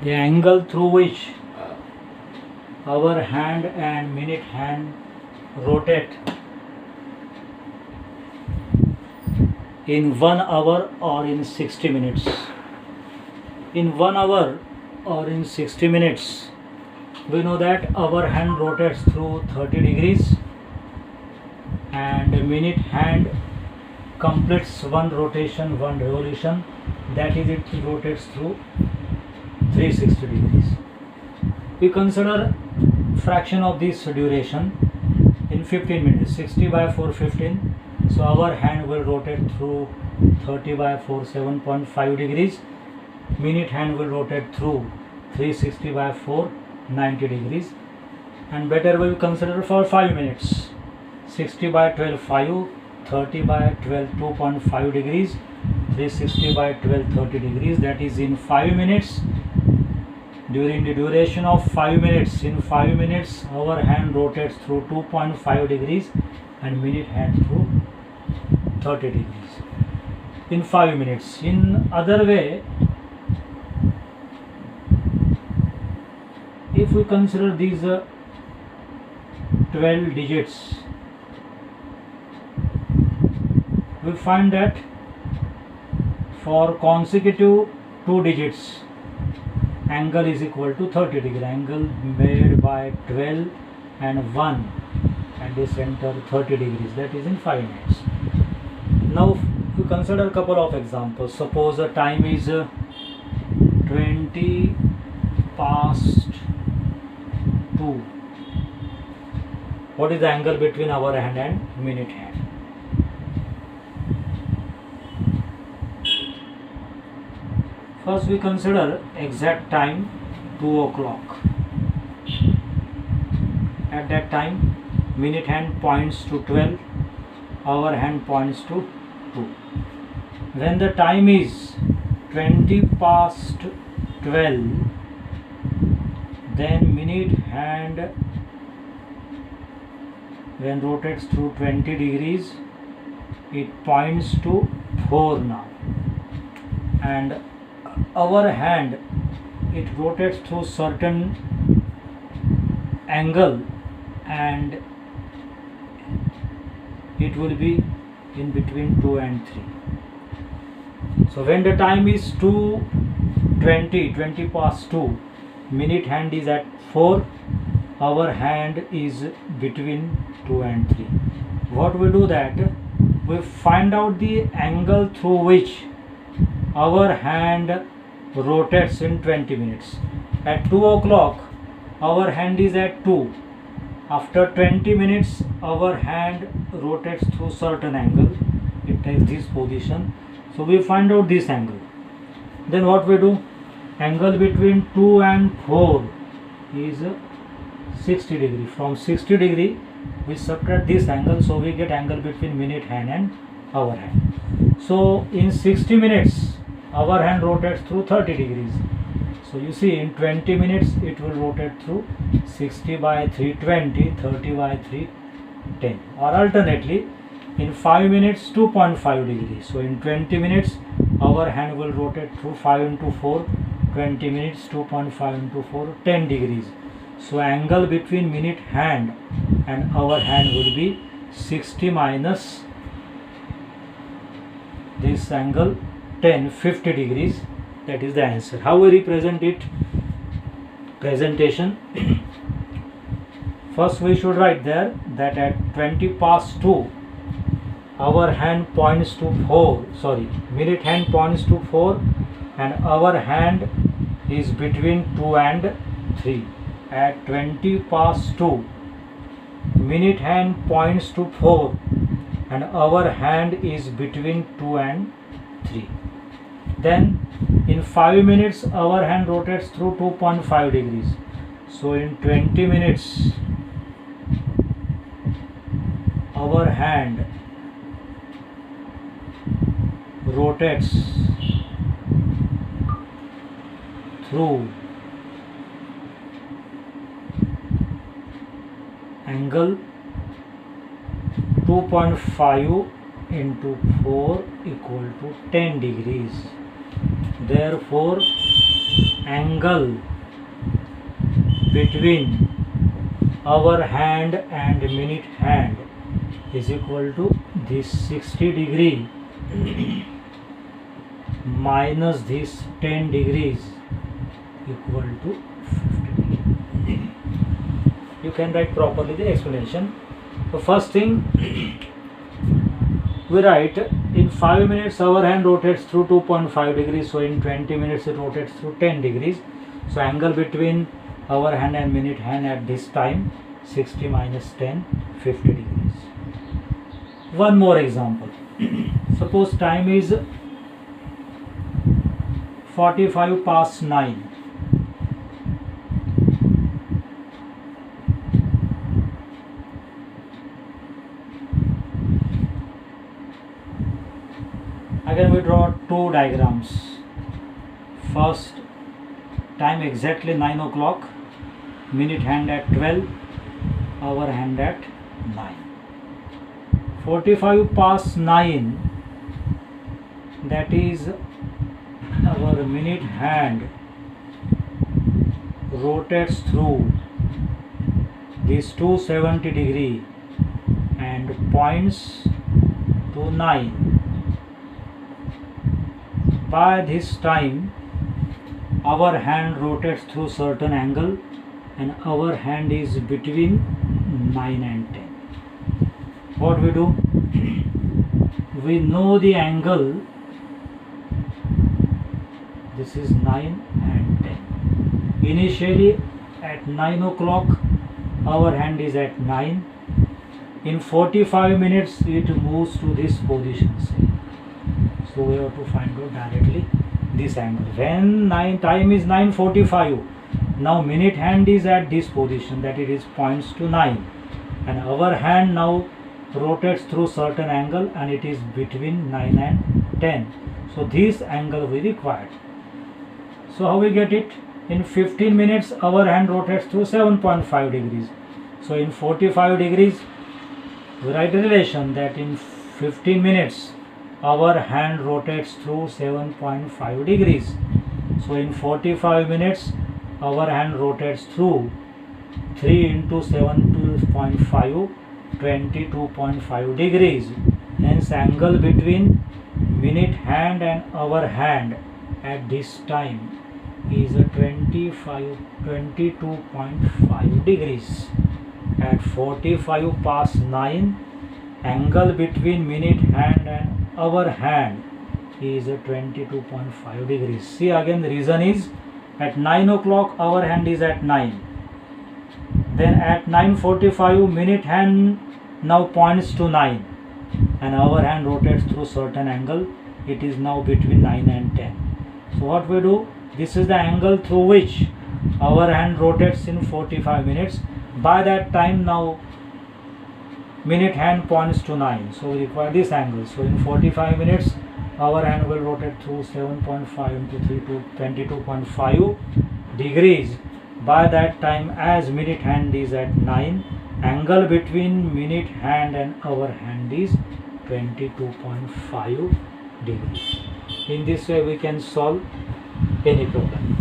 the angle through which our hand and minute hand rotate in 1 hour or in 60 minutes. In 1 hour or in 60 minutes, we know that our hand rotates through 30 degrees and a minute hand completes one rotation, one revolution, that is, it rotates through 360 degrees. We consider fraction of this duration in 15 minutes. 60 by 4, 15. So our hand will rotate through 30 by 4, 7.5 degrees. Minute hand will rotate through 360 by 4, 90 degrees. And better we consider for 5 minutes. 60 by 12, 5. 30 by 12, 2.5 degrees. 360 by 12, 30 degrees. That is in 5 minutes. During the duration of 5 minutes, in 5 minutes our hand rotates through 2.5 degrees and minute hand through 30 degrees in 5 minutes. In other way, if we consider these 12 digits, we find that for consecutive 2 digits, angle is equal to 30 degree. Angle made by 12 and 1 and the center 30 degrees, that is in 5 minutes. Now we consider a couple of examples. Suppose the time is 20 past 2. What is the angle between our hand and minute hand? First we consider exact time 2 o'clock. At that time minute hand points to 12, our hand points to 2. When the time is 20 past 12, then minute hand, when rotates through 20 degrees, it points to 4 now, and our hand, it rotates through certain angle and it will be in between 2 and 3. So when the time is 20 past 2, minute hand is at 4, our hand is between 2 and 3. What we do that, we find out the angle through which our hand rotates in 20 minutes. At 2 o'clock our hand is at 2. After 20 minutes our hand rotates through certain angle, it takes this position, so we find out this angle. Then what we do, angle between 2 and 4 is 60 degree. From 60 degree we subtract this angle, so we get angle between minute hand and our hand. So in 60 minutes our hand rotates through 30 degrees. So you see, in 20 minutes it will rotate through 60 by 320, 30 by 310, or alternately in 5 minutes 2.5 degrees. So in 20 minutes our hand will rotate through 5 into 4, 20 minutes 2.5 into 4, 10 degrees. So angle between minute hand and our hand will be 60 minus this angle 10, 50 degrees. That is the answer. How we represent it? Presentation. First we should write there that at 20 past 2 our hand points to 4, minute hand points to 4 and our hand is between 2 and 3. At 20 past 2 minute hand points to 4 and our hand is between 2 and 3. Then in 5 minutes our hand rotates through 2.5 degrees. So in 20 minutes our hand rotates through angle 2.5 into 4 equal to 10 degrees. Therefore angle between our hand and minute hand is equal to this 60 degree minus this 10 degrees equal to 50 degree. You can write properly the explanation. The first thing we write, in 5 minutes our hand rotates through 2.5 degrees, so in 20 minutes it rotates through 10 degrees. So angle between our hand and minute hand at this time, 60 minus 10, 50 degrees. One more example. Suppose time is 45 past 9. Again we draw two diagrams. First, time exactly 9 o'clock, minute hand at 12, hour hand at 9. 45 past 9, that is our minute hand rotates through this 270 degree and points to 9. By this time our hand rotates through certain angle and our hand is between 9 and 10. What we do? We know the angle. This is 9 and 10. Initially at 9 o'clock our hand is at 9. In 45 minutes it moves to this position. So we have to find out directly this angle. When time is 9:45, now minute hand is at this position, that it is points to 9, and our hand now rotates through certain angle and it is between 9 and 10. So this angle we required. So how we get it? In 15 minutes our hand rotates through 7.5 degrees. So in 45 degrees we write the relation that in 15 minutes our hand rotates through 7.5 degrees. So in 45 minutes our hand rotates through 3 into 7.5, 22.5 degrees. Hence angle between minute hand and our hand at this time is a 22.5 degrees. At 45 past 9, angle between minute hand and our hand is 22.5 degrees. See, again the reason is at 9 o'clock our hand is at 9. Then at 9:45 minute hand now points to 9 and our hand rotates through certain angle. It is now between 9 and 10. So what we do? This is the angle through which our hand rotates in 45 minutes. By that time now minute hand points to 9, so we require this angle. So in 45 minutes our hand will rotate through 7.5 into 3 to 22.5 degrees. By that time, as minute hand is at 9, angle between minute hand and our hand is 22.5 degrees. In this way we can solve any problem.